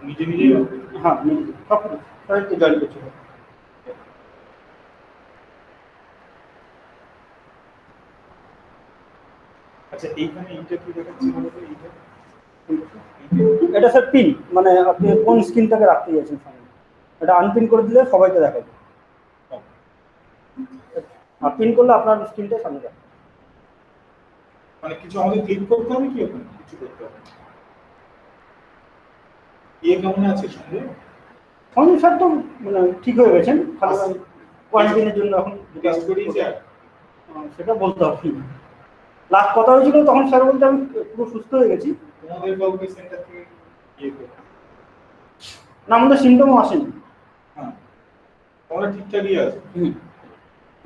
নিজে নিজেই হ্যাঁ সব সবাইকে জয়েন করছিল। আচ্ছা এইখানে এইটা কি দেখাচ্ছে বলতো এইটা? এটা স্যার পিন, মানে আপনি কোন স্ক্রিনটাকে রাখতে চাইছেন সামনে, এটা আনপিন করে দিলে সবাইকে দেখাবে, আর পিন করলে আপনার স্ক্রিনটা সামনে দেখাবে। মানে কিছু আমাদের ক্লিক করতে হবে কি ওখানে কিছু করতে হবে? ইয়ে কেমন আছে সঙ্গে? সঞ্জয় স্যার তো মানে ঠিক হয়ে গেছেন, খালি কোয়ারেন্টাইনের জন্য এখন টেস্ট করিয়েছে সেটা বলতে হবে। লাস্ট কথা হয়েছিল তখন স্যার বলতে আমি পুরো সুস্থ হয়ে গেছি। তোমাদের কাউকে সেন্টার থেকে ইয়ে করে না, আমাদের সিমটমও আসেনি। হ্যাঁ তোমরা ঠিকঠাকই আছে।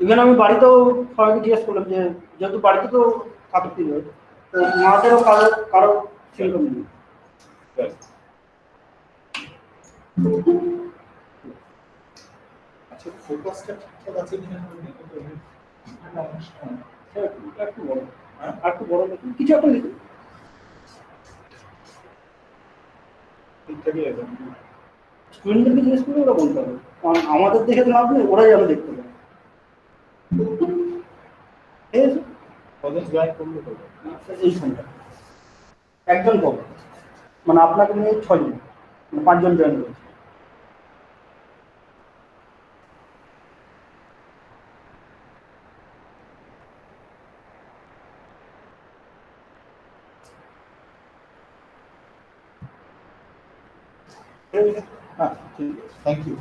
ইভেন আমি বাড়িতেও সবাইকে জিজ্ঞেস করলাম যে যেহেতু বাড়িতে তো থাকতে হবে, তো মাদেরও কারো কারো সিমটম নেই। আচ্ছা ফোকাসটা ঠিকঠাক আছে কিনা একটু বড়, আর একটু বড় লিখুন, কিছু একটা লিখুন। ঠিকঠাকই আছে। স্টুডেন্টদেরকে জিজ্ঞেস করলে ওরা বলতে হবে, কারণ আমাদের দেখে তো লাভ নেই, ওরাই যাবে দেখতে পাবে। ঠিক আছে, কজন জয়েন করলে তো এই ফোনটা একজন কম, মানে আপনাকে নিয়ে 6 জন, মানে 5 জন জয়েন করেছে। হ্যাঁ ঠিক আছে, thank you.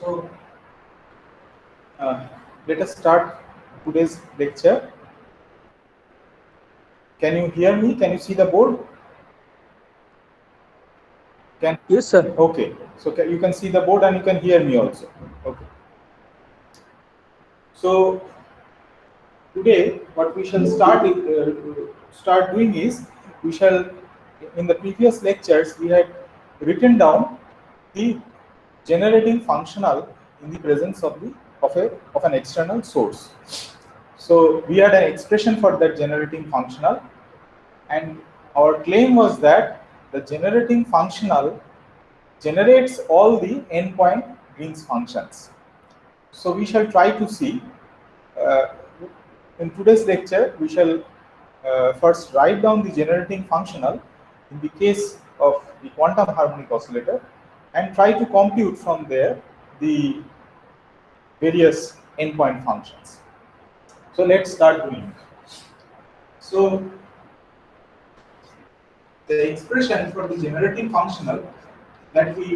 So let us start today's lecture. Can you hear me? Can you see the board? Yes, sir. Okay. So you can see the board and you can hear me also. Okay. So today, what we shall start doing is we shall, in the previous lectures, we had written down the generating functional in the presence of an external source. So we had an expression for that generating functional, and our claim was that the generating functional generates all the endpoint Green's functions. So we shall try to see. In today's lecture, we shall first write down the generating functional in the case of the quantum harmonic oscillator and try to compute from there the various endpoint functions. So let's start doing it. So the expression for the generating functional that we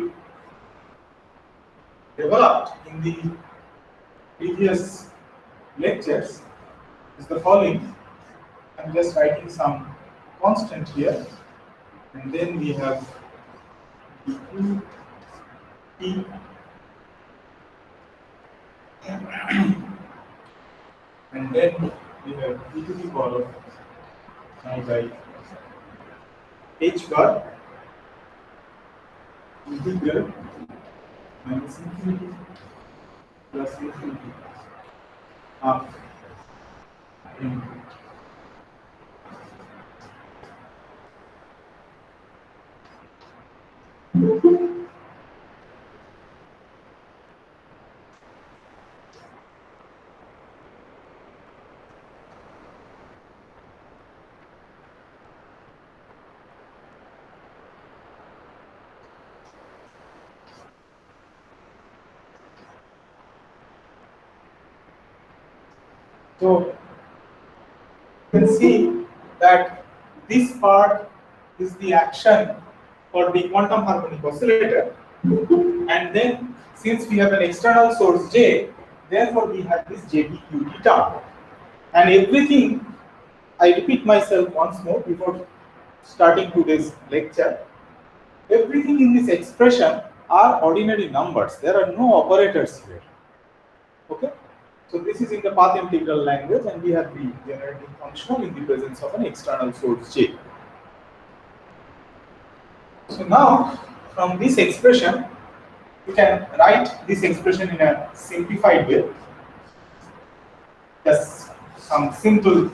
developed in the previous lectures is the following. I'm just writing some constant here, and then we have Q, T, and then we have e to the power I by h bar integral minus infinity plus infinity of n. So you can see that this part is the action for the quantum harmonic oscillator, and then since we have an external source J, therefore we have this JPQT term, and everything, I repeat myself once more before starting today's lecture, everything in this expression are ordinary numbers. There are no operators here. Okay? So this is in the path integral language, and we have the generating functional in the presence of an external source J. So now, from this expression, we can write this expression in a simplified way. Just some simple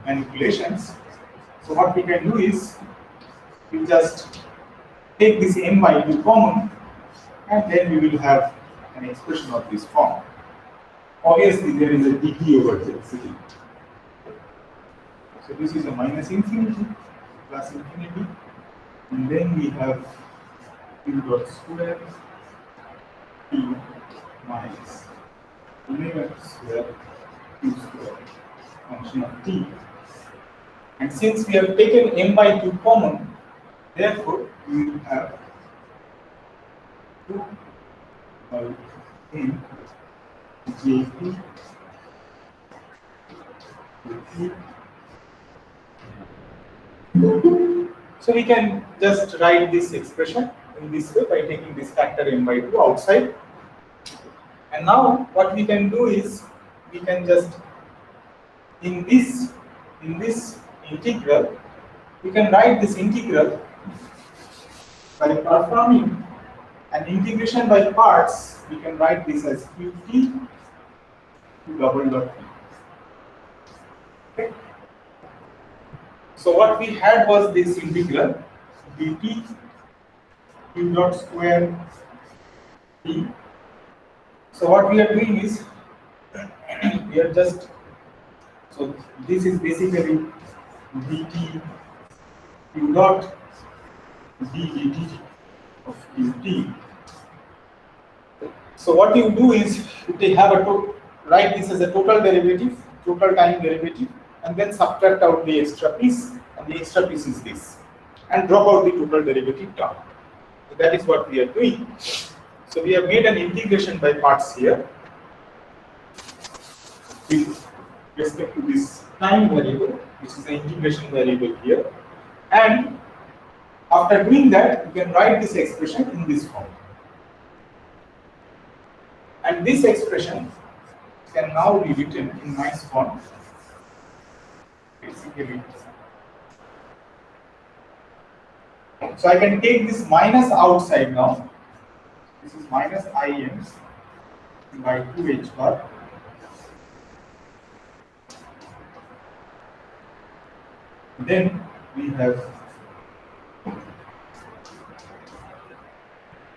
manipulations. So what we can do is, we just take this m by 2 common, and then we will have an expression of this form. Obviously, there is a dt over there sitting. So this is a minus infinity plus infinity, and then we have q dot square t minus omega square q square function of t. And since we have taken m by 2 common, therefore we will have 2 by m jp So we can just write this expression in this way by taking this factor m by 2 outside. And now what we can do is, we can just in this integral, we can write this integral by performing an integration by parts. We can write this as qt q double dot t. Okay. So what we had was this integral dt q dot square t. So what we are doing is, we are just, so this is basically dt q dot d dt of qt. So what you do is, you have write this as a total derivative, total time derivative, and then subtract out the extra piece, and the extra piece is this, and drop out the total derivative term. So that is what we are doing. So we have made an integration by parts here with respect to this time variable, which is the integration variable here, and after doing that, you can write this expression in this form. And this expression can now be written in nice form. Basically, so I can take this minus outside now. This is minus im by 2h bar. Then we have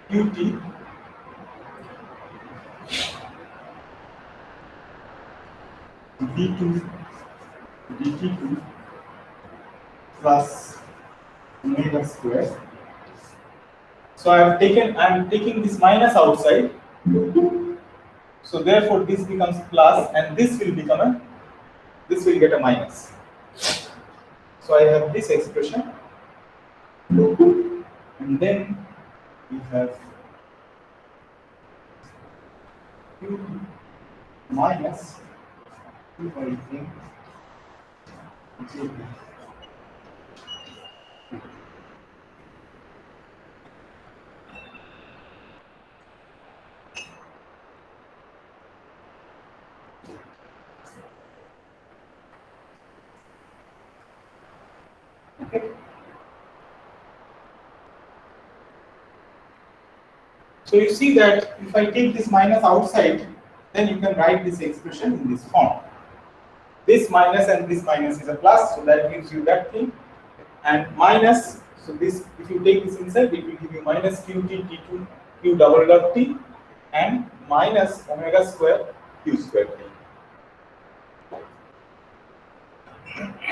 qt d2 dt2 plus omega square. So I am taking this minus outside. So therefore this becomes plus, and this will get a minus. So I have this expression, and then we have q minus 2 by m jp. Okay. So you see that if I take this minus outside, then you can write this expression in this form. This minus and this minus is a plus, so that gives you that thing. And minus, so this, if you take this inside, it will give you minus qt t2 q double dot t and minus omega square q square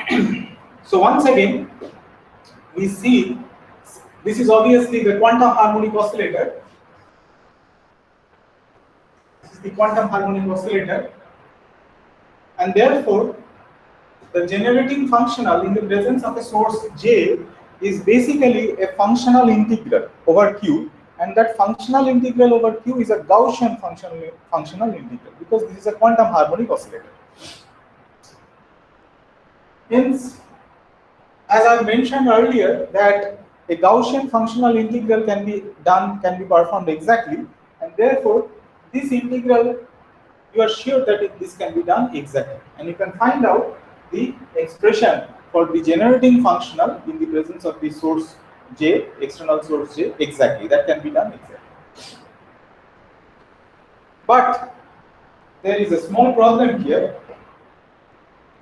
t. So once again, we see this is obviously the quantum harmonic oscillator. This is the quantum harmonic oscillator, and therefore the generating functional in the presence of a source J is basically a functional integral over Q, and that functional integral over Q is a Gaussian functional integral, because this is a quantum harmonic oscillator. Hence, as I mentioned earlier, that a Gaussian functional integral can be performed exactly, and therefore this integral, you are sure that this can be done exactly, and you can find out the expression for the generating functional in the presence of the source j, external source j, exactly. That can be done exactly. But there is a small problem here.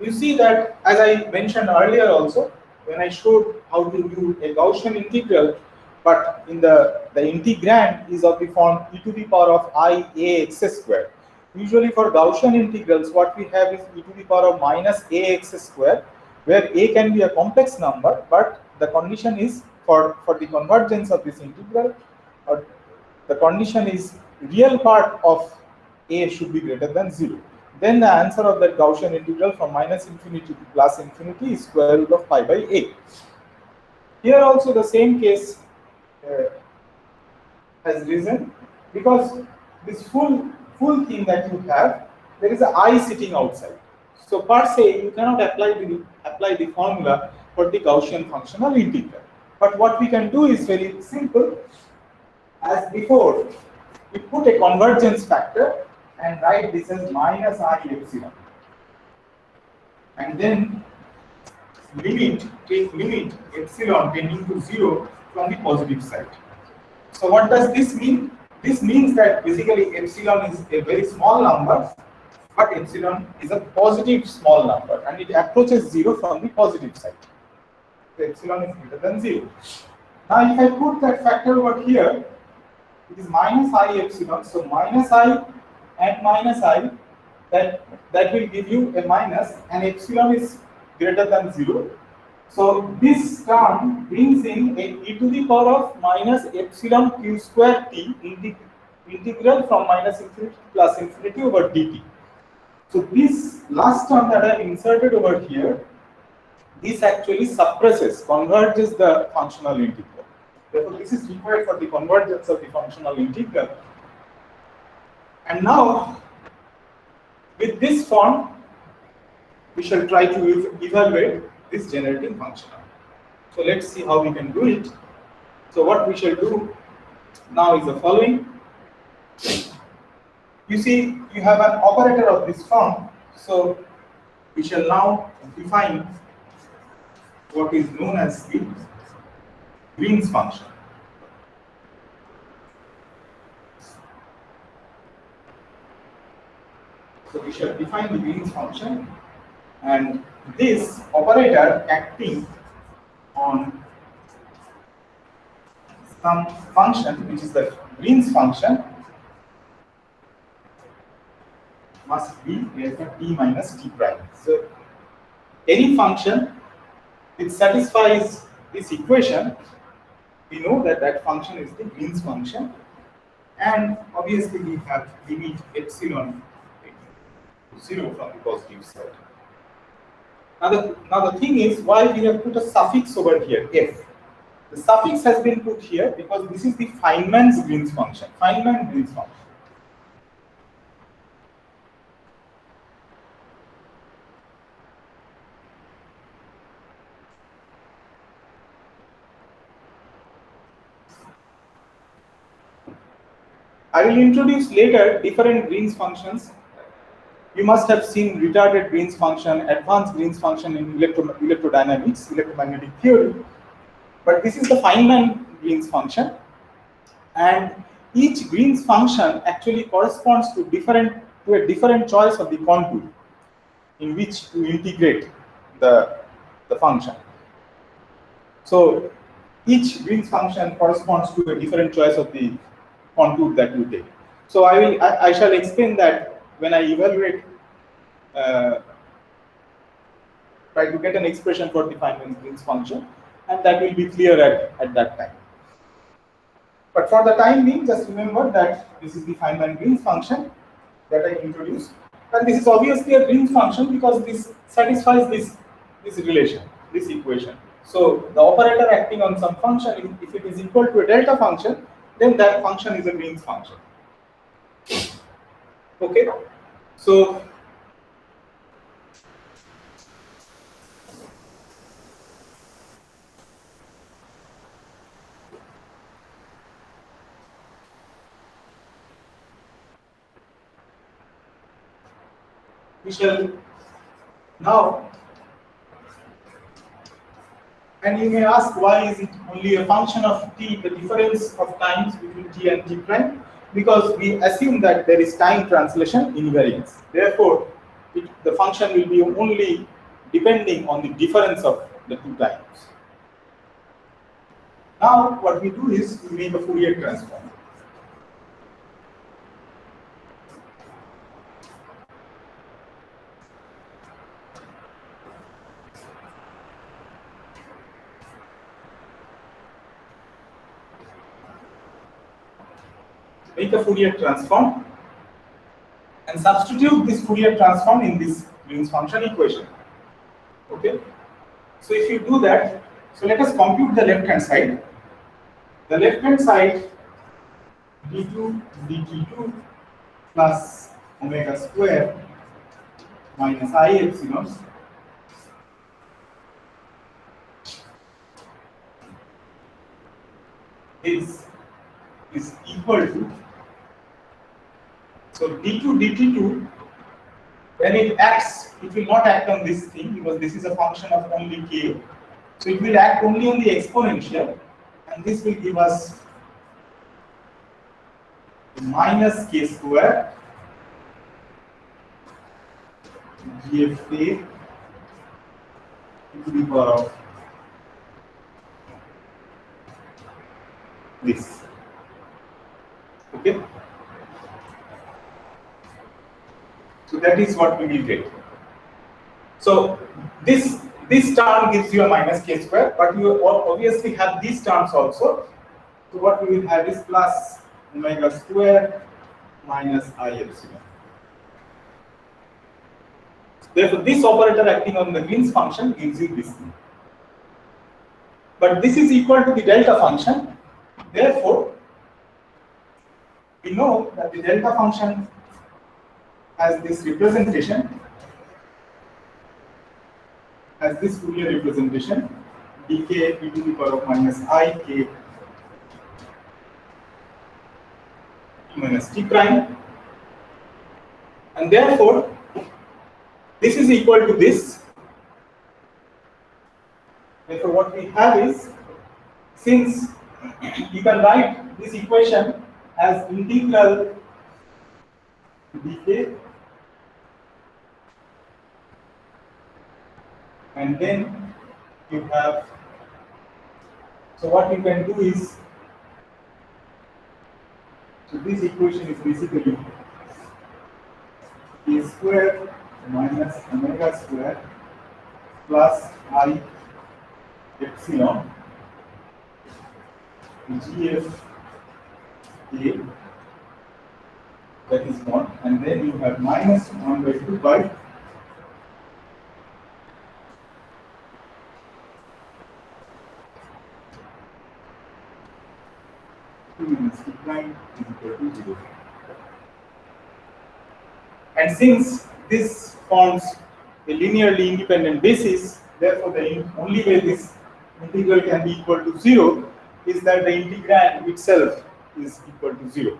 You see that, as I mentioned earlier also, when I showed how to do a Gaussian integral, but in the integrand is of the form e to the power of I a x square. Usually for Gaussian integrals, what we have is e to the power of minus a x square, where a can be a complex number, but the condition is for the convergence of this integral, or the condition is real part of a should be greater than 0. Then the answer of that Gaussian integral from minus infinity to plus infinity is square root of pi by a. Here also the same case has risen, because this full thing that you have, there is a I sitting outside. So per se, you cannot apply the formula for the Gaussian functional integral. But what we can do is very simple. As before, we put a convergence factor and write this as minus I epsilon. And then take limit epsilon tending to 0 from the positive side. So what does this mean? This means that basically epsilon is a very small number, but epsilon is a positive small number, and it approaches 0 from the positive side. So epsilon is greater than 0. Now if I put that factor over here, it is minus I epsilon, so minus I and minus I, that will give you a minus, and epsilon is greater than 0. So this term brings in a e to the power of minus epsilon q square t integral from minus infinity to plus infinity over dt. So this last term that I have inserted over here, this actually converges the functional integral. Therefore, this is required for the convergence of the functional integral. And now, with this form, we shall try to evaluate this generating function. So let's see how we can do it. So what we shall do now is the following. You see, you have an operator of this form. So we shall now define what is known as the Green's function. So we shall define the Green's function, and this operator acting on some function which is the Green's function must be greater than t minus t prime. So any function which satisfies this equation, we know that that function is the Green's function, and obviously we have limit epsilon to 0 from the positive side. Now the thing is, why we have put a suffix over here, f. The suffix has been put here because this is the Feynman's Green's function. Feynman Green's function. I will introduce later different Green's functions. You must have seen retarded Green's function, advanced Green's function in electrodynamics, electromagnetic theory. But this is the Feynman Green's function, and each Green's function actually corresponds to a different choice of the contour in which to integrate the function. So each Green's function corresponds to a different choice of the contour that you take. So I shall explain that when I evaluate, try to get an expression for the Feynman Green's function, and that will be clear at that time. But for the time being, just remember that this is the Feynman Green's function that I introduced, and this is obviously a Green's function because this satisfies this relation, this equation. So the operator acting on some function, if it is equal to a delta function, then that function is a Green's function. Okay, so we shall now, and you may ask why is it only a function of t, the difference of times between t and t prime, because we assume that there is time translation invariance. Therefore, the function will be only depending on the difference of the two times. Now, what we do is we make a Fourier transform. Make a Fourier transform and substitute this Fourier transform in this Green's function equation. Okay. So if you do that, so let us compute the left hand side. The left hand side d2 dt2 plus omega square minus I epsilon is equal to, so d2 dt2, when it acts, it will not act on this thing because this is a function of only k. So it will act only on the exponential, and this will give us minus k square gfk to the power of this. Okay. So that is what we will get. So this term gives you a minus k square, but you obviously have these terms also. So what we will have is plus omega square minus I epsilon. Therefore, this operator acting on the Green's function gives you this thing. But this is equal to the delta function. Therefore, we know that the delta function has this representation, has this Fourier representation, dk e to the power of minus I k minus t prime, and therefore this is equal to this. Therefore, what we have is, since you can write this equation as integral dk, and then you have, so what you can do is, so this equation is basically k square minus omega square plus I epsilon gf a, that is 1, and then you have minus 1 by 2 by minus t prime is equal to 0. And since this forms a linearly independent basis, therefore the only way this integral can be equal to 0 is that the integrand itself is equal to 0.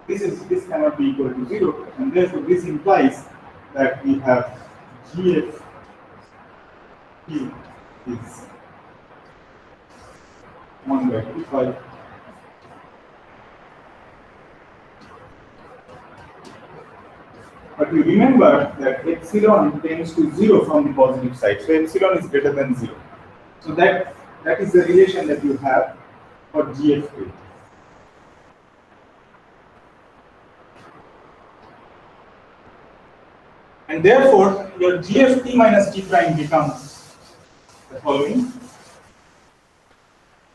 This cannot be equal to 0, and therefore this implies that we have gf p is 1 by 2 pi but you remember that epsilon tends to 0 from the positive side, so epsilon is greater than 0. So that is the relation that you have for GFK. And therefore, your GFT minus T prime becomes the following.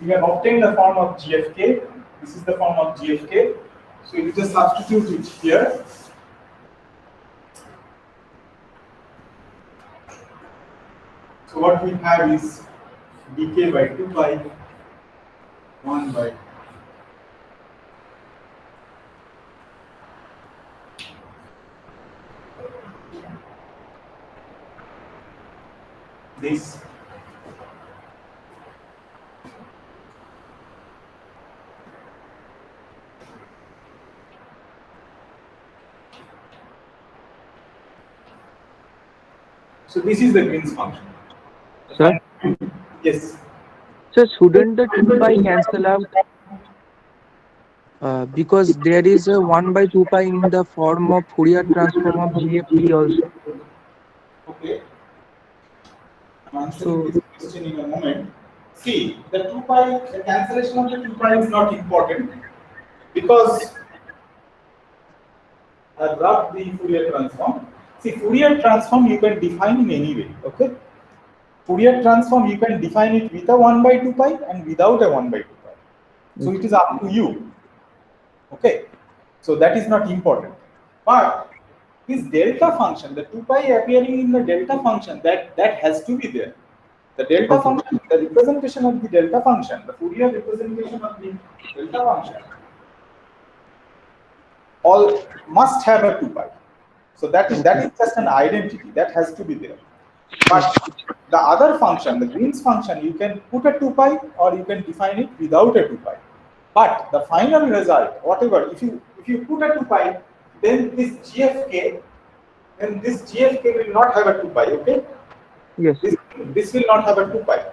We have obtained the form of GFK. This is the form of GFK. So you just substitute it here. So what we have is dk by 2 pi 1 by this So this is the Green's function. Sir? Yes. So shouldn't the 2 pi cancel out? Because there is a 1 by 2 pi in the form of Fourier transform of GFT also. Okay. I'm answering So this question in a moment. See, the 2 pi, the cancellation of the 2 pi is not important because I brought the Fourier transform. See, Fourier transform you can define in any way. Okay. Fourier transform you can define it with a 1 by 2 pi and without a 1 by 2 pi. So it is up to you. Okay. So that is not important. But this delta function, the 2 pi appearing in the delta function, that has to be there. The delta Okay. function, the representation of the delta function, the Fourier representation of the delta function, all must have a 2 pi. So that is just an identity that has to be there. But the other function, the Green's function, you can put a 2 pi or you can define it without a 2 pi. But the final result, whatever, if you put a 2 pi, then this GFK will not have a 2 pi. Okay. Yes. This will not have a 2 pi.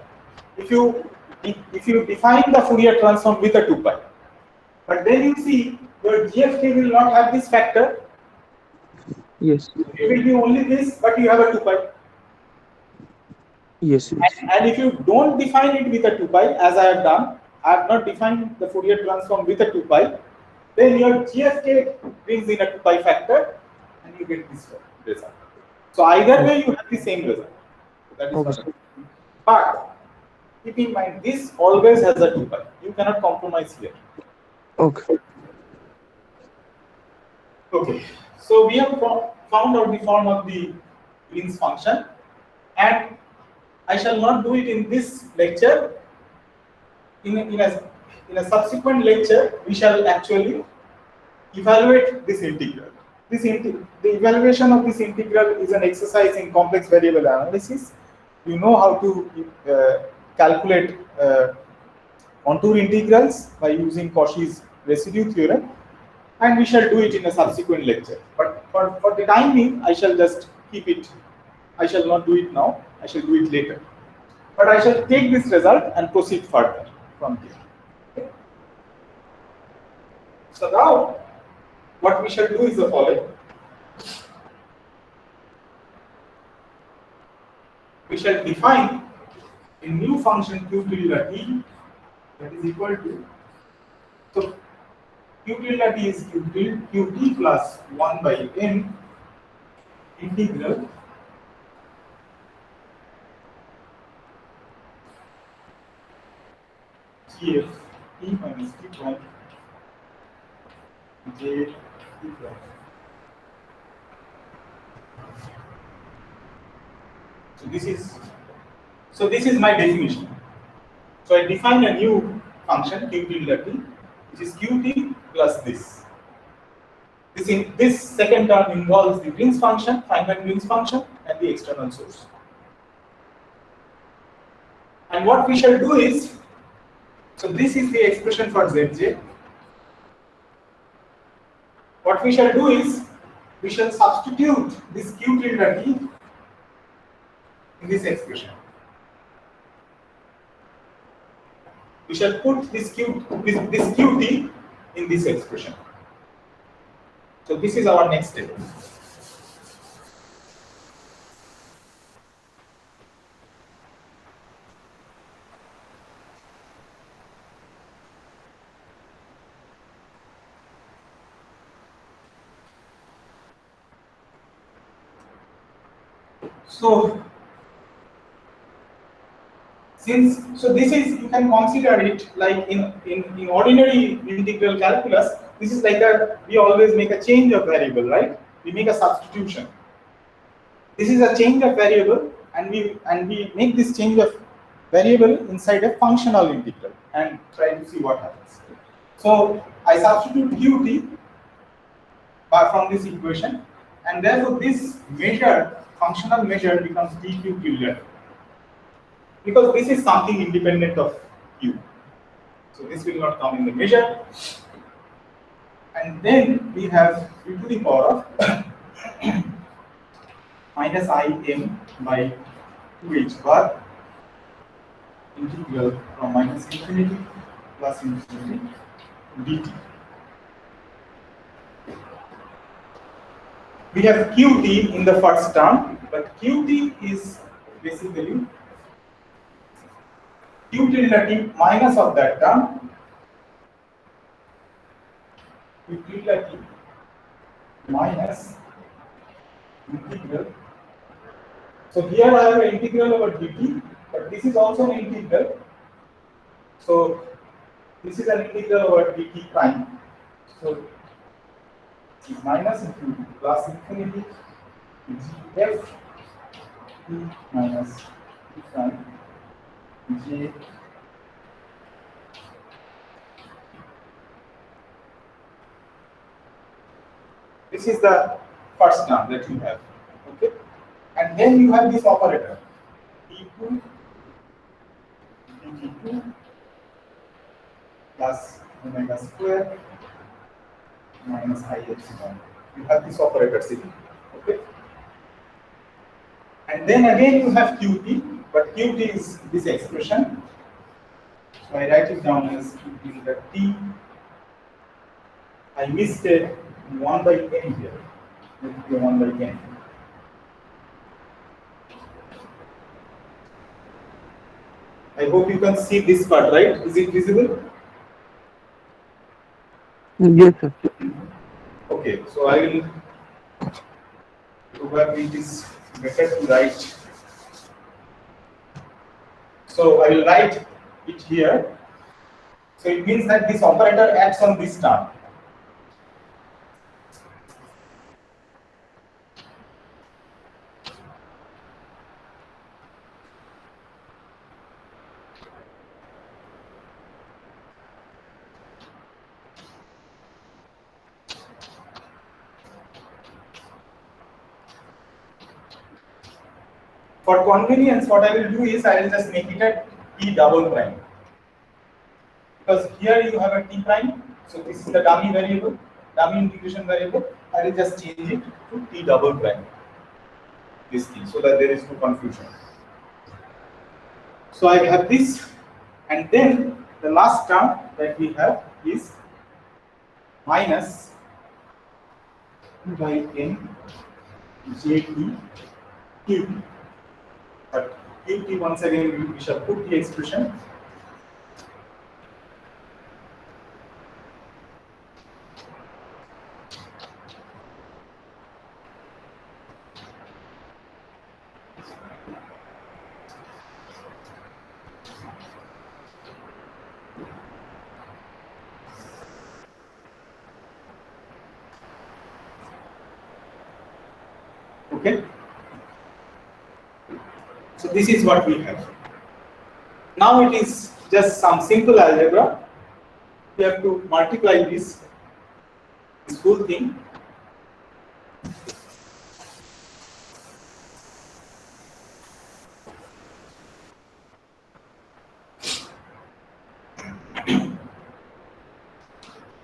If you define the Fourier transform with a 2 pi, but then you see your GFK will not have this factor. Yes. It will be only this, but you have a 2 pi. Yes. And if you don't define it with a 2 pi, as I have done, I have not defined the Fourier transform with a 2 pi, then your GFK brings in a 2 pi factor, and you get this result. So either way, you have the same result. That is Okay. But keep in mind, this always has a 2 pi. You cannot compromise here. Okay. Okay. So we have found out the form of the Green's function, and I shall not do it in this lecture. In a subsequent lecture, we shall actually evaluate this integral. The evaluation of this integral is an exercise in complex variable analysis. You know how to calculate contour integrals by using Cauchy's residue theorem, and we shall do it in a subsequent lecture. But for the time being, I shall just keep it. I shall not do it now. I shall do it later. But I shall take this result and proceed further from here. Okay. So now, what we shall do is the following. We shall define a new function q tilde t that is equal to, so q tilde t is qt plus 1 by n integral gf t minus t prime j t prime. So this is my definition. So I define a new function q tilde t, which is qt plus this. This second term involves the Green's function, Feynman Green's function, and the external source. And what we shall do is, so this is the expression for zj. What we shall do is, we shall substitute this q tilde t in this expression. We shall put this qt in this expression. So this is our next step. So this is, you can consider it like in ordinary integral calculus, this is like we always make a change of variable, right? We make a substitution. This is a change of variable, and we make this change of variable inside a functional integral and try to see what happens. So I substitute qt from this equation, and therefore this measure, functional measure, becomes dq tilde, because this is something independent of q. So this will not come in the measure. And then we have e to the power of minus Im by 2h bar integral from minus infinity plus infinity dt. We have qt in the first term, but qt is basically q tilde t minus of that term, q tilde t minus integral. So here I have an integral over dt, but this is also an integral. So this is an integral over dt prime. So it is minus infinity plus infinity gf t minus t prime j. This is the first term that you have, okay? And then you have this operator, t2 dt2 plus omega square minus I epsilon. You have this operator sitting, okay? And then again you have qt, but qt is this expression. So I write it down as q tilde t. I missed a 1 by n here. Let it be 1 by n. I hope you can see this part, right? Is it visible? Yes, sir. Okay, so I will, probably it is better to write. So I will write it here. So it means that this operator acts on this term. For convenience, what I will do is I will just make it a t double prime. Because here you have a t prime, so this is the dummy variable, dummy integration variable. I will just change it to t double prime. This thing, so that there is no confusion. So I have this, and then the last term that we have is minus by n jt qt. But qt, once again we shall put the expression. Okay. So this is what we have. Now it is just some simple algebra. We have to multiply this whole thing.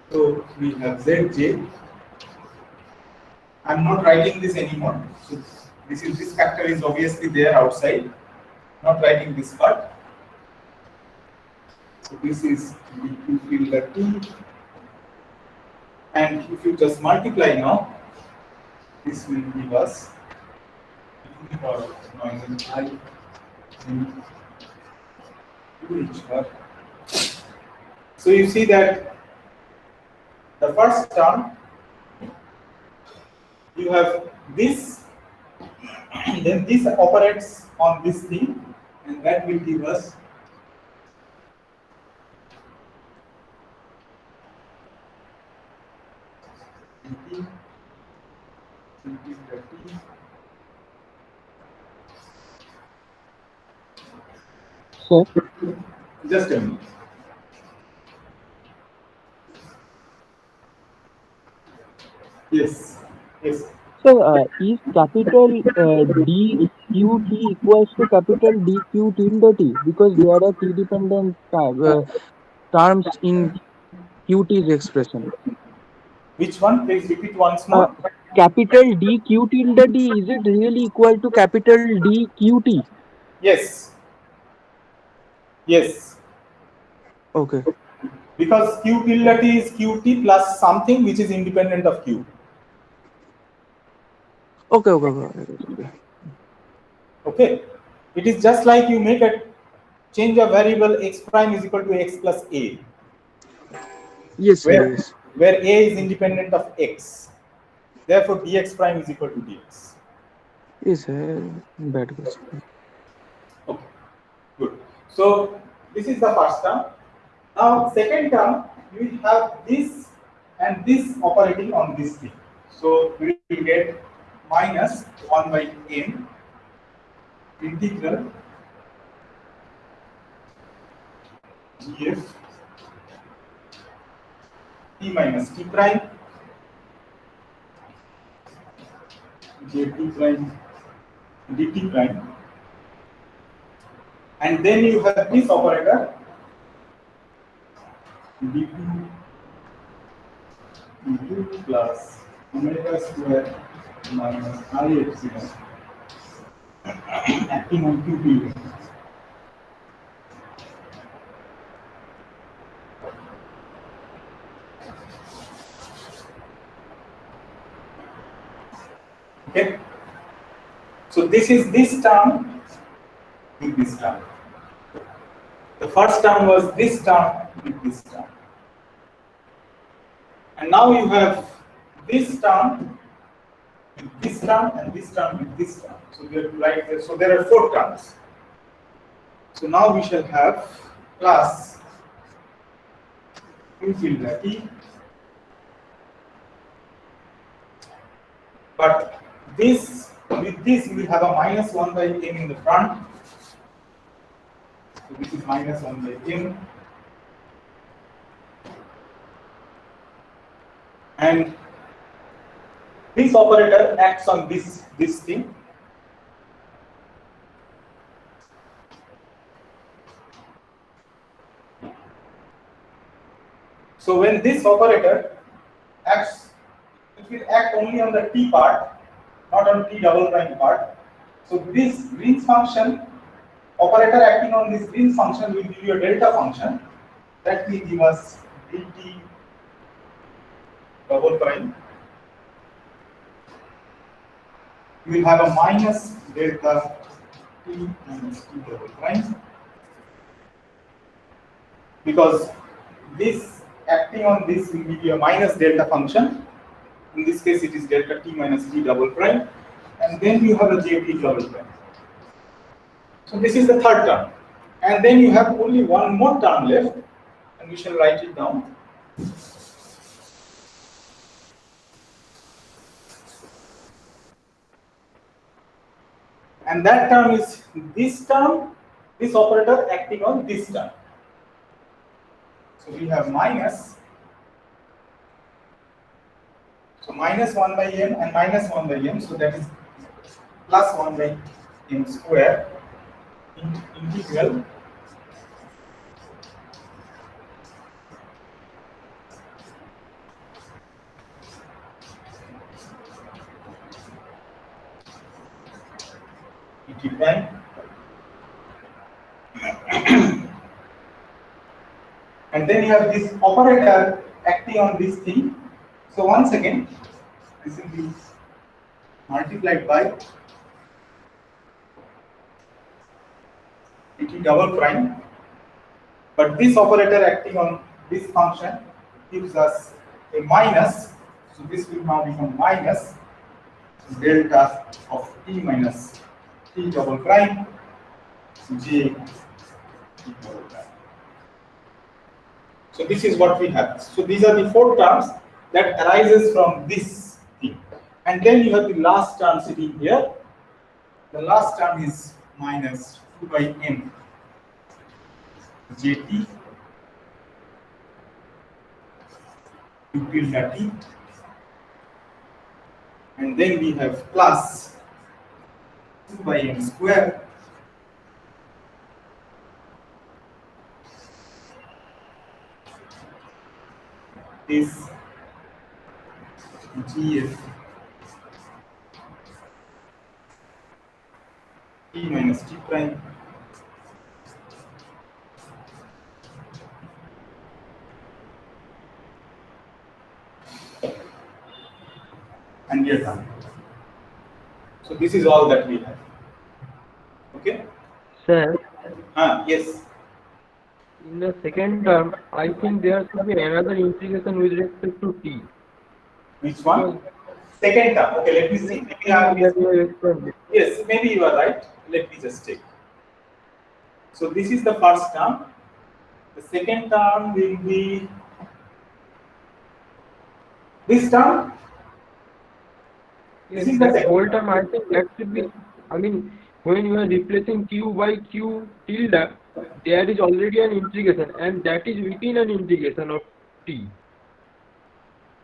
So we have Zj. I'm not writing this anymore. So this factor is obviously there outside. Not writing this part. So this is dq tilde t. And if you just multiply now, this will give us I so you see that the first term you have this, then this operates on this thing, and that will give us So, just a minute. Yes, yes. so is capital dqt equals to capital dq tilde t, because there are t dependent terms in qt's expression. Which one? Please repeat once more. capital D q tilde D, is it really equal to capital D q t? Yes. Yes. Okay. Because q tilde t is qt plus something which is independent of q. Okay. Okay. Okay. It is just like you make a change a variable x prime is equal to x plus a, Yes, sir. where Yes. where a is independent of x. Therefore, dx prime is equal to dx. Yes, sir. Bad question. Okay, good. So this is the first term. Now, second term, we have this and this operating on this thing. So we will get minus 1 by m integral df t minus t prime dt prime dt prime, and then you have this operator d2 plus omega square minus I epsilon acting on QP. Okay. So this is this term with this term. The first term was this term with this term. And now you have this term with this term and this term with this term. So there are 4 terms. So now we shall have plus q tilde t, but this with this we will have a minus 1 by m in the front. So this is minus 1 by m, and this operator acts on this thing. So when this operator acts, it will act only on the t part, not on t double prime part. So this Green's function operator acting on this Green's function will give you a delta function that will give us dt double prime. We will have a minus delta t minus t double prime, because this acting on this will give you a minus delta function. In this case, it is delta t minus t double prime, and then you have a jt double prime. So this is the third term, and then you have only one more term left, and we shall write it down. And that term is this term, this operator acting on this term. So we have minus, so minus 1 by m and minus 1 by m, so that is plus 1 by m square integral dt prime and then you have this operator acting on this thing. So once again, this will be multiplied by dt double prime, but this operator acting on this function gives us a minus, so this will now become minus delta of t minus t double prime j t double prime. So this is what we have. So these are the 4 terms that arises from this thing, and then you have the last term sitting here. The last term is minus 2 by m jt q tilde t, and then we have plus 2 by m square is gf t minus t prime and we are done. So this is all that we have. Okay? Sir, Yes. in the second term, I think there should be another integration with respect to t. Which one? Second term. Okay, let me see. Maybe That you have explained. yes, maybe you are right. Let me just take. So this is the first term. The second term will be this term. Yes, This is the that second whole term. term, I think that should be, I mean, when you are replacing q by q tilde, there is already an integration, and that is within an integration of t.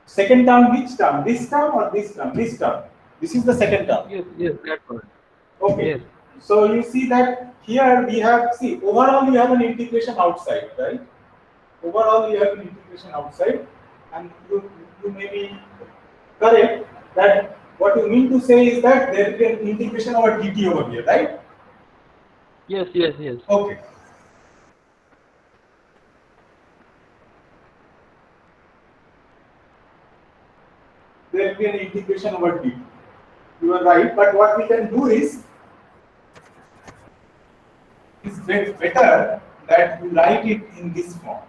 Second term, which term? This term or this term? This term. This is the second term. Yes, that one. Okay. Yes. So you see that here we have, see, overall you have an integration outside, right? Overall you have an integration outside, and you may be correct that what you mean to say is that there is an integration over dt over here, right? Yes. Okay. There will be an integration over dt. You are right, but what we can do is better that you write it in this form.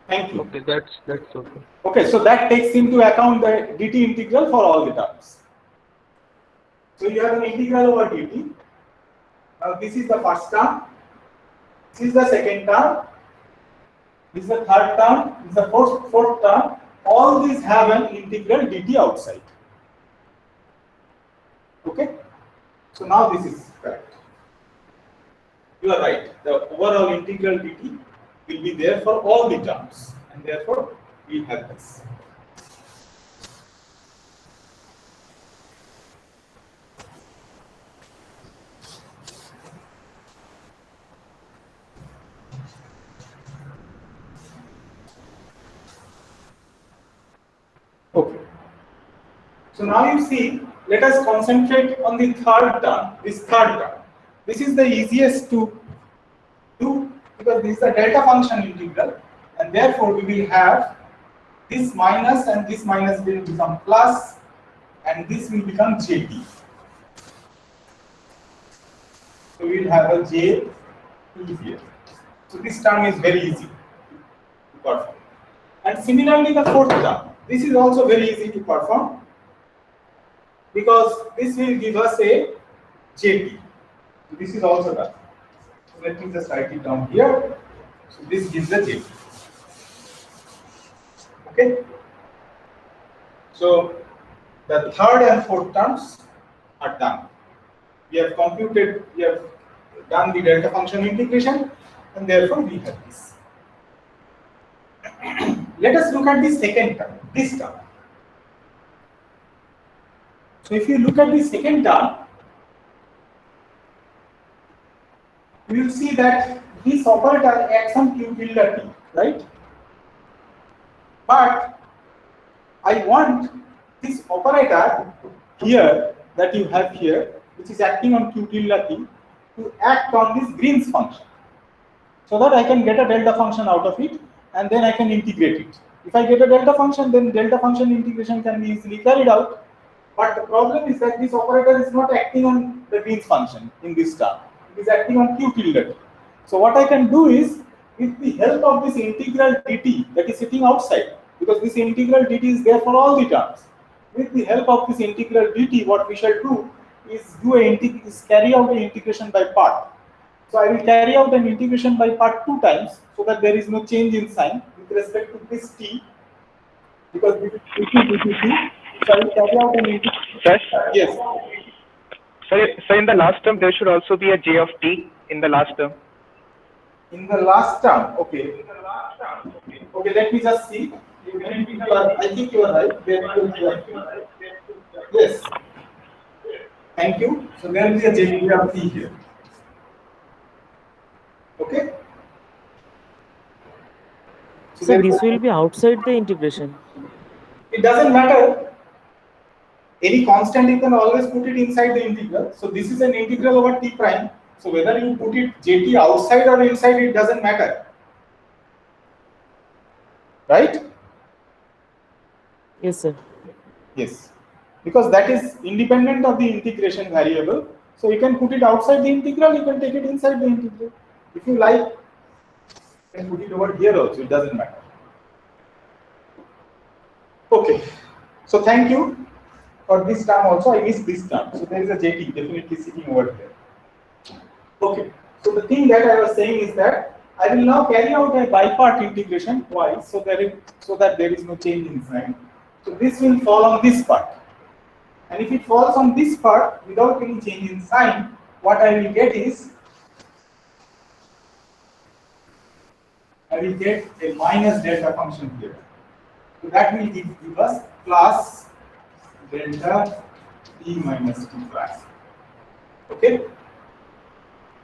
Thank you. Okay, that's okay. Okay, so that takes into account the dt integral for all the terms. So you have an integral over dt. Now this is the first term, this is the second term, this is the third term, this is the fourth term. All these have an integral dt outside. Okay? So now this is correct. You are right. The overall integral dt will be there for all the terms, and therefore we have this. Okay. So now you see, let us concentrate on the third term, this third term. This is the easiest to do because this is a delta function integral, and therefore we will have this minus and this minus will become plus, and this will become jt. So we will have a j here. So this term is very easy to perform. And similarly the fourth term, this is also very easy to perform because this will give us a jt. So this is also done. So let me just write it down here. So this gives a jt. Okay. So the third and fourth terms are done. We have computed, we have done the delta function integration, and therefore we have this. Let us look at the second term, this term. So if you look at the second term, you will see that this operator acts on q tilde t, right? But I want this operator here that you have here, which is acting on q tilde t, to act on this Green's function, so that I can get a delta function out of it, and then I can integrate it. If I get a delta function, then delta function integration can be easily carried out. But the problem is that this operator is not acting on the Green's function in this term. It is acting on q tilde t. So what I can do is, with the help of this integral dt that is sitting outside, because this integral dt is there for all the terms, with the help of this integral dt, what we shall do is carry out the integration by part. So I will carry out an integration by part 2 times, so that there is no change in sign with respect to this t, because this is dt. So I will carry out an integration. Sir? Yes. So in the last term, there should also be a j of t in the last term. In the last term, okay. Okay, let me just see. I think you are right. Yes. Thank you. So there will be a j of t here. Okay. So this will be outside the integration. it doesn't matter. Any constant you can always put it inside the integral. So this is an integral over t prime. So whether you put it jt outside or inside, it doesn't matter. Right? Yes, sir. Yes. Because that is independent of the integration variable. So you can put it outside the integral, you can take it inside the integral. If you like, you can put it over here also, it doesn't matter. Okay. So thank you for this term also. I missed this term. So there is a jt definitely sitting over here. Okay. So the thing that I was saying is that I will now carry out a by-part integration twice, so that there is no change in sign. So this will fall on this part. And if it falls on this part without any change in sign, what I will get is, I will get a minus delta function here. So that will give us plus delta t minus t prime. Okay?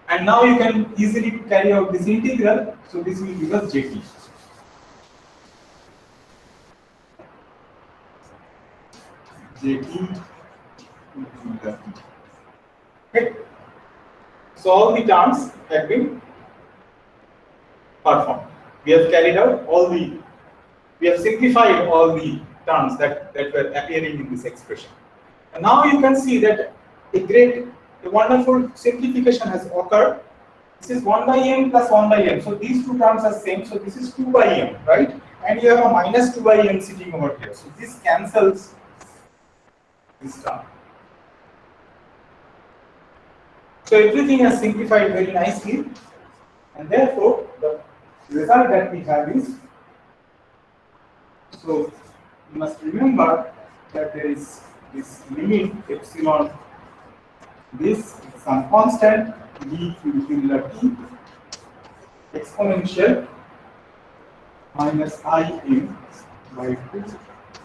And now you can easily carry out this integral. So this will give us jt. jt. Okay. So all the terms have been performed. We have carried out we have simplified all the terms that were appearing in this expression. And now you can see that a wonderful simplification has occurred. This is 1 by m plus 1 by m. So these two terms are same. So this is 2 by m, right? And you have a minus 2 by m sitting over here. So this cancels this term. So everything has simplified very nicely, and therefore the result that we have is, so you must remember that there is this limit epsilon, this is some constant dq tilde t exponential minus im by 2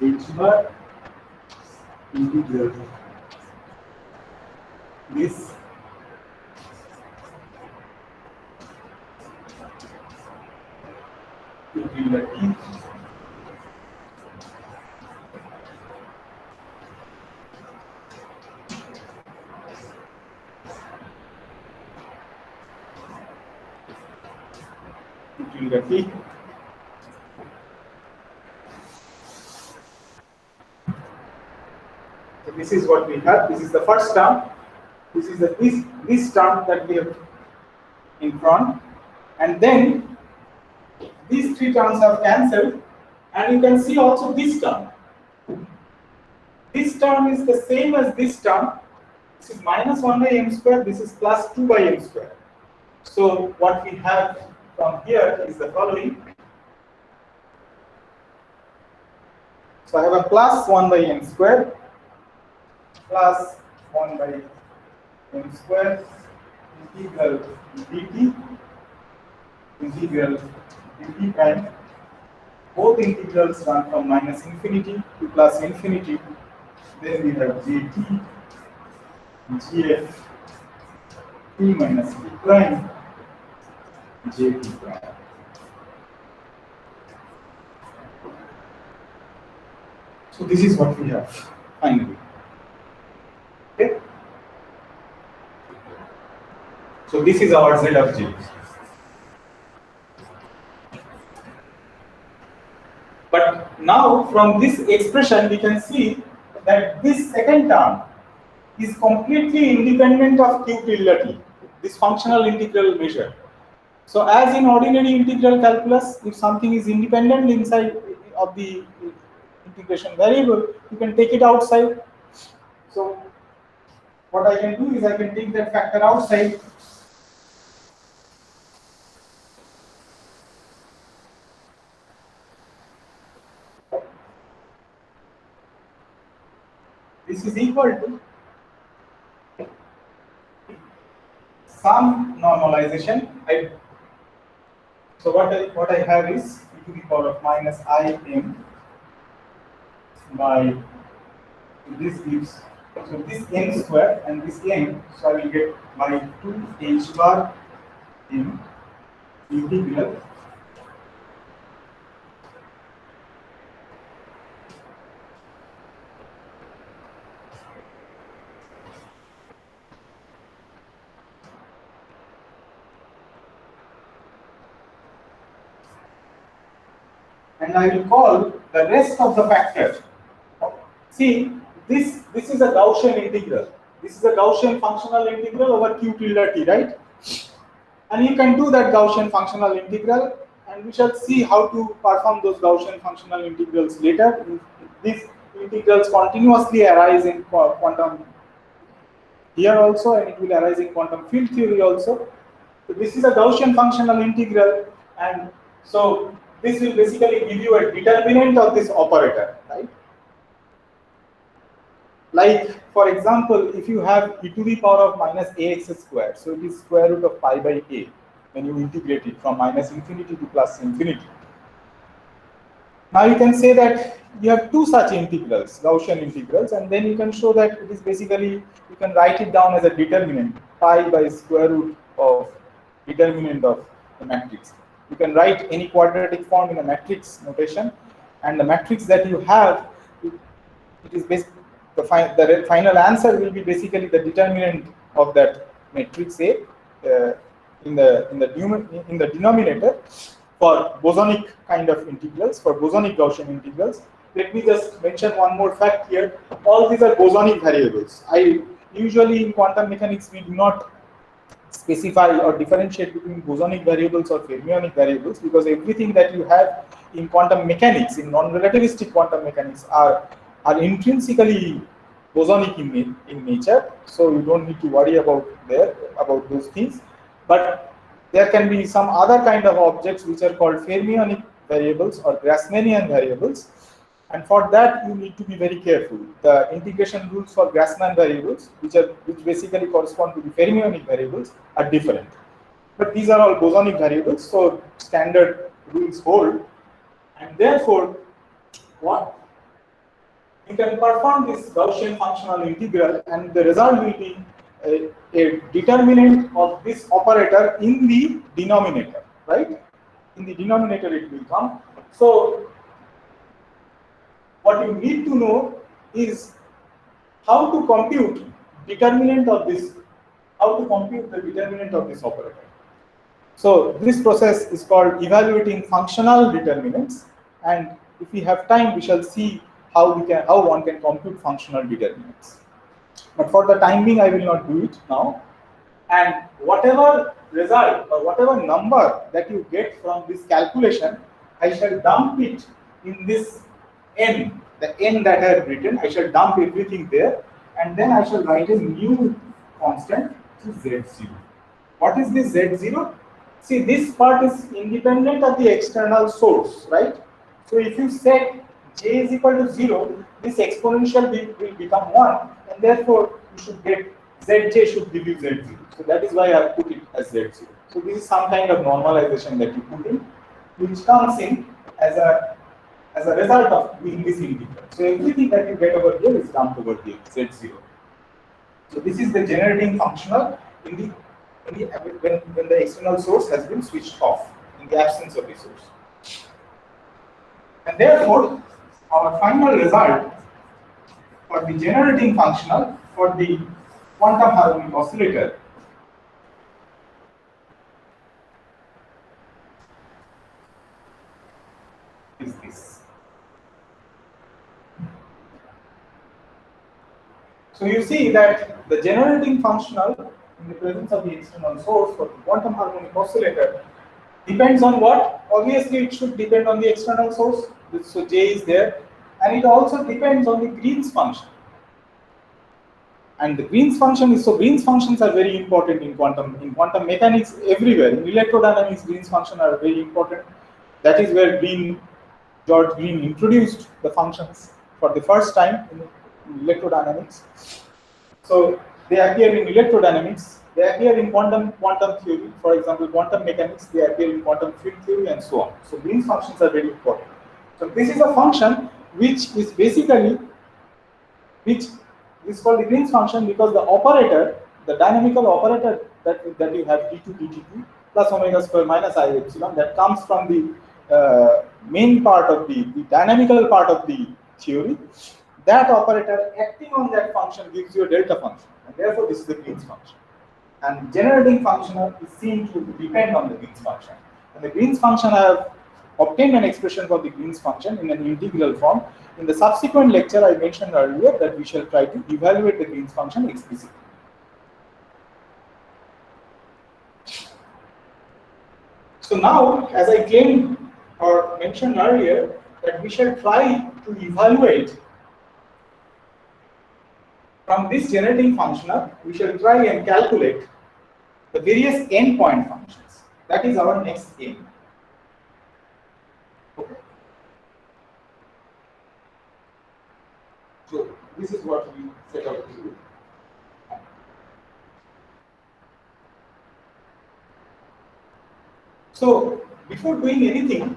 h bar integral this tilde t tilde t. So this is what we have. This is the first term. This is this term that we have in front, and then these three terms are cancelled, and you can see also this term. This term is the same as this term. This is minus 1 by m square. This is plus 2 by m square. So what we have from here is the following. So I have a plus 1 by m square plus 1 by m square integral dt integral dt prime. Both integrals run from minus infinity to plus infinity. Then we have jt gf t minus t prime jt prime. So this is what we have finally. Okay. So this is our z of j. But now from this expression we can see that this second term is completely independent of q tilde t, this functional integral measure. So as in ordinary integral calculus, if something is independent inside of the integration variable, you can take it outside. So what I can do is I can take that factor outside. This is equal to some normalization. So what I have is e to the power of minus im by this gives, so this n square and this n, so I will get by 2 h bar in integral and I will call the rest of the factor. See, this is a Gaussian integral. This is a Gaussian functional integral over q tilde t, right? And you can do that Gaussian functional integral, and we shall see how to perform those Gaussian functional integrals later. These integrals continuously arise in quantum here also, and it will arise in quantum field theory also. So this is a Gaussian functional integral, and so this will basically give you a determinant of this operator, right? Like, for example, if you have e to the power of minus ax squared, so it is square root of pi by a when you integrate it from minus infinity to plus infinity. Now you can say that you have two such integrals, Gaussian integrals, and then you can show that it is basically, you can write it down as a determinant, pi by square root of determinant of the matrix. You can write any quadratic form in a matrix notation, and the matrix that you have, it is basically the final answer will be basically the determinant of that matrix A in the denominator for bosonic kind of integrals, for bosonic Gaussian integrals. Let me just mention one more fact here. All these are bosonic variables. Usually in quantum mechanics we do not specify or differentiate between bosonic variables or fermionic variables, because everything that you have in quantum mechanics, in non-relativistic quantum mechanics, are intrinsically bosonic in nature, so you don't need to worry about those things. But there can be some other kind of objects which are called fermionic variables or Grassmannian variables, and for that you need to be very careful. The integration rules for Grassmann variables, which basically correspond to the fermionic variables, are different. But these are all bosonic variables, so standard rules hold, and therefore what you can perform this Gaussian functional integral, and the result will be a determinant of this operator in the denominator, right? In the denominator it will come. So what you need to know is how to compute determinant of this, how to compute the determinant of this operator. So this process is called evaluating functional determinants, and if we have time, we shall see how one can compute functional determinants. But for the time being, I will not do it now. And whatever result or whatever number that you get from this calculation, I shall dump it in this n, the n that I have written. I shall dump everything there, and then I shall write a new constant, which is z0. What is this z0? See, this part is independent of the external source, right? So if you set j is equal to 0, this exponential will become 1, and therefore you should get zj should give you z0. So that is why I have put it as z0. So this is some kind of normalization that you put in, which comes in as a result of doing this integral. So everything that you get over here is dumped over here, z0. So this is the generating functional when the external source has been switched off, in the absence of the source. And therefore, our final result for the generating functional for the quantum harmonic oscillator is this. So you see that the generating functional in the presence of the external source for the quantum harmonic oscillator depends on what? Obviously, it should depend on the external source. So J is there, and it also depends on the Green's function. And the Green's function is, so Green's functions are very important in quantum mechanics everywhere. In electrodynamics, Green's functions are very important. That is where George Green introduced the functions for the first time in electrodynamics. So they appear in electrodynamics, they appear in quantum theory, for example, quantum mechanics, they appear in quantum field theory, and so on. So Green's functions are very important. So this is a function which is basically, which is called the Green's function because the operator, the dynamical operator that you have d2 dt2 plus omega square minus I epsilon, that comes from the main part of the dynamical part of the theory. That operator acting on that function gives you a delta function, and therefore this is the Green's function. And generating function is seen to depend on the Green's function. And the Green's function I have obtained an expression for the Green's function in an integral form. In the subsequent lecture, I mentioned earlier that we shall try to evaluate the Green's function explicitly. So now, as I claimed or mentioned earlier, that we shall try to evaluate from this generating functional, we shall try and calculate the various endpoint functions. That is our next aim. Okay. So this is what we set out to do. So before doing anything,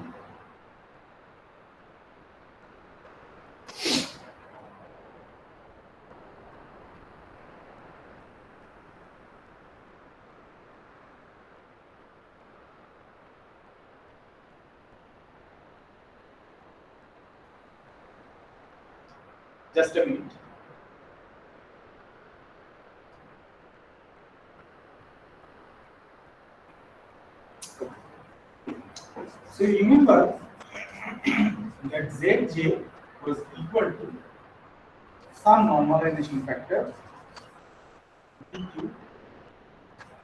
just a minute. So you remember that Zj was equal to some normalization factor dq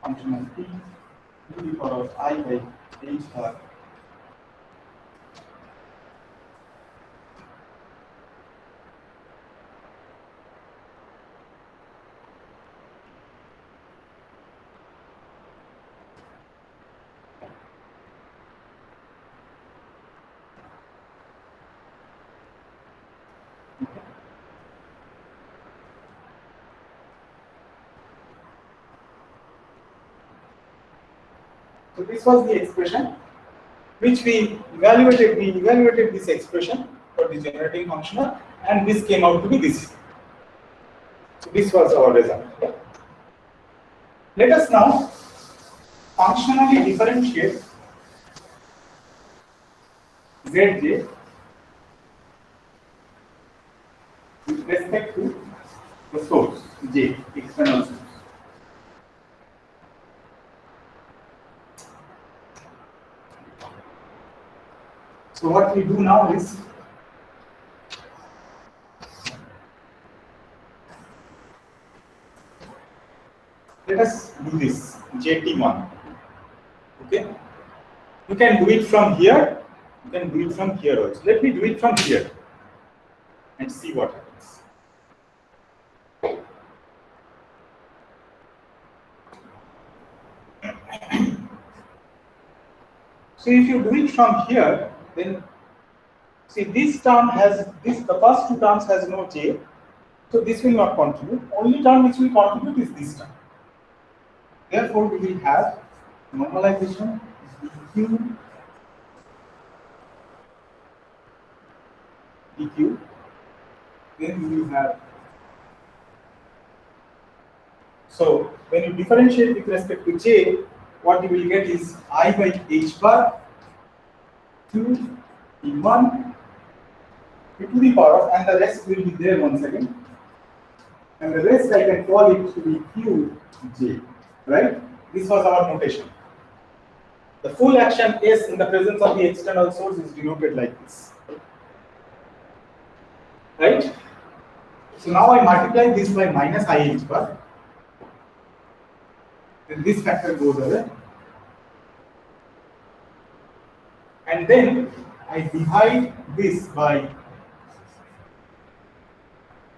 function of t to the power of I by h bar So this was the expression which we evaluated. We evaluated this expression for the generating functional, and this came out to be this. So this was our result. Let us now functionally differentiate Zj with respect to the source J, external source. So what we do now is let us do this JT1. Okay, you can do it from here, you can do it from here also. Let me do it from here and see what happens. So if you do it from here, then see this term has this, the first two terms has no J, so this will not contribute. Only term which will contribute is this term. Therefore, we will have normalization dq dq. Then we will have, so when you differentiate with respect to J, what you will get is I by h bar 2 E1 to the power of, and the rest will be there once again, and the rest I can call it to be Qj, right? This was our notation. The full action S in the presence of the external source is denoted like this, right? So now I multiply this by minus IH bar, then this factor goes away, and then I divide this by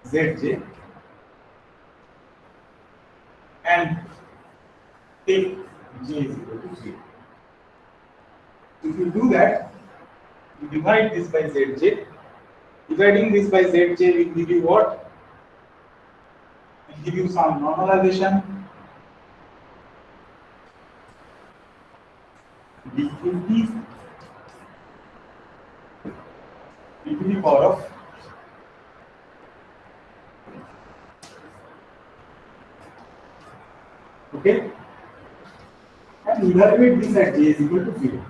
Zj and take J is equal to 0. If you do that, you divide this by Zj. Dividing this by Zj will give you what? It will give you some normalization dq e to the power of okay, and evaluate this at J is equal to 0.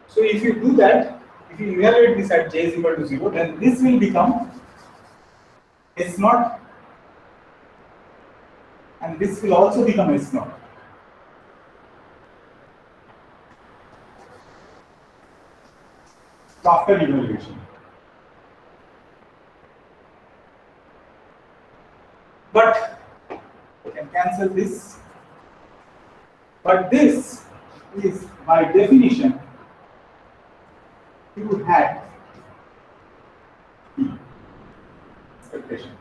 So if you do that, if you evaluate this at J is equal to 0, then this will become S0, and this will also become S0. So after evaluation. But we can cancel this. But this is by definition Q hat P expectation.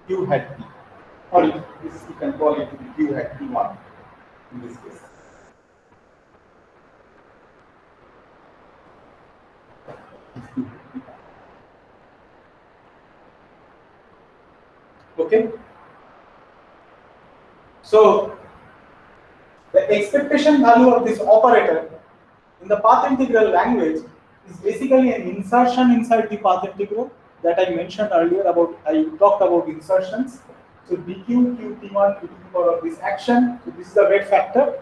Q hat P. Or this you can call it Q hat P1 in this case. Okay. So the expectation value of this operator in the path integral language is basically an insertion inside the path integral that I mentioned earlier about. I talked about insertions. So dq qt1 to the power of this action. So this is the weight factor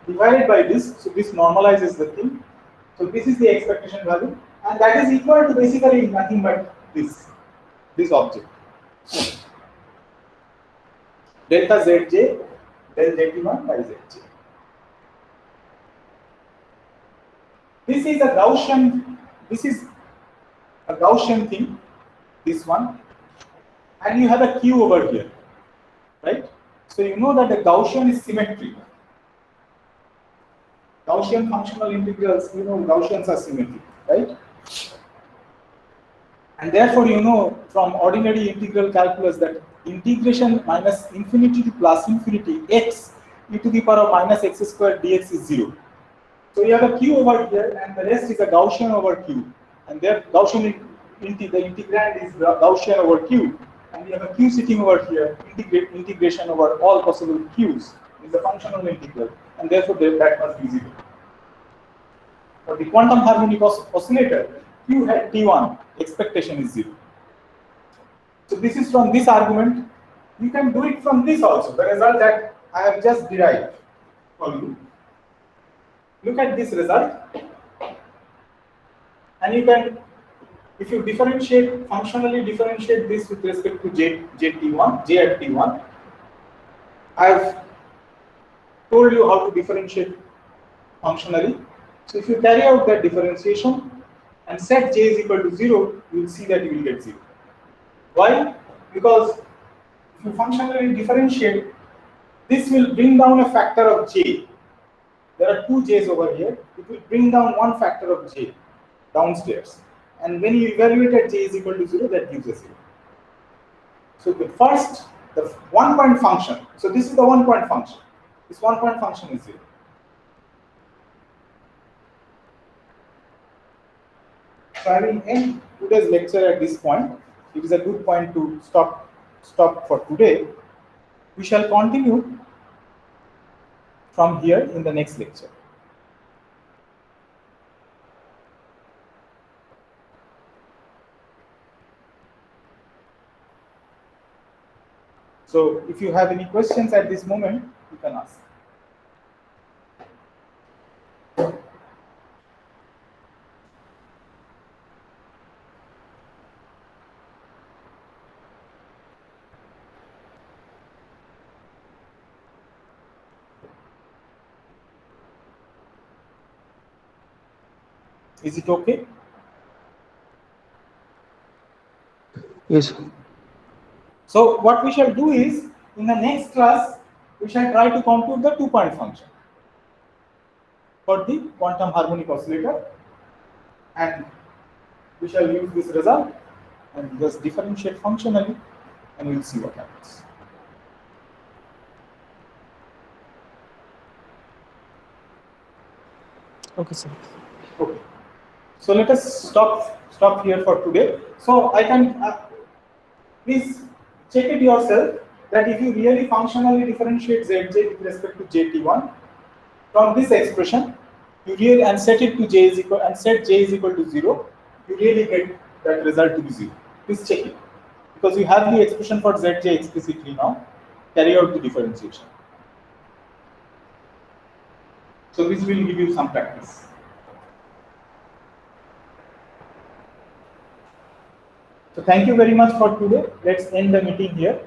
divided by this. So this normalizes the thing. So this is the expectation value, and that is equal to basically nothing but this object. Delta zj del zt1 by zj. This is a Gaussian thing, this one, and you have a Q over here, right? So you know that the Gaussian is symmetric. Gaussian functional integrals, you know, Gaussians are symmetric, right? And therefore, you know from ordinary integral calculus that integration minus infinity to plus infinity x e to the power of minus x squared dx is 0. So you have a Q over here, and the rest is a Gaussian over Q, and there Gaussian the integrand is Gaussian over Q, and we have a Q sitting over here, integration over all possible Q's is the functional integral, and therefore that must be 0. For the quantum harmonic oscillator, Q hat T1 expectation is 0. So this is from this argument. You can do it from this also, the result that I have just derived for you. Look at this result, and you can, if you functionally differentiate this with respect to J at T1, I have told you how to differentiate functionally. So if you carry out that differentiation and set J is equal to 0, you will see that you will get 0. Why? Because if you functionally differentiate, this will bring down a factor of J. There are two J's over here. It will bring down one factor of J downstairs. And when you evaluate at J is equal to 0, that gives us 0. So the 1 point function. So this is the 1 point function. This 1 point function is 0. So I will end today's lecture at this point. It is a good point to stop for today. We shall continue from here in the next lecture. So if you have any questions at this moment, you can ask. Is it okay? Yes. So what we shall do is, in the next class, we shall try to compute the 2-point function for the quantum harmonic oscillator, and we shall use this result and just differentiate functionally, and we'll see what happens. Okay, sir. Okay. So let us stop here for today. So I can please check it yourself that if you really functionally differentiate Zj with respect to Jt1 from this expression, you really and set it to J is equal and set J is equal to 0, you really get that result to be 0. Please check it because you have the expression for Zj explicitly now. Carry out the differentiation. So this will give you some practice. So thank you very much for today. Let's end the meeting here.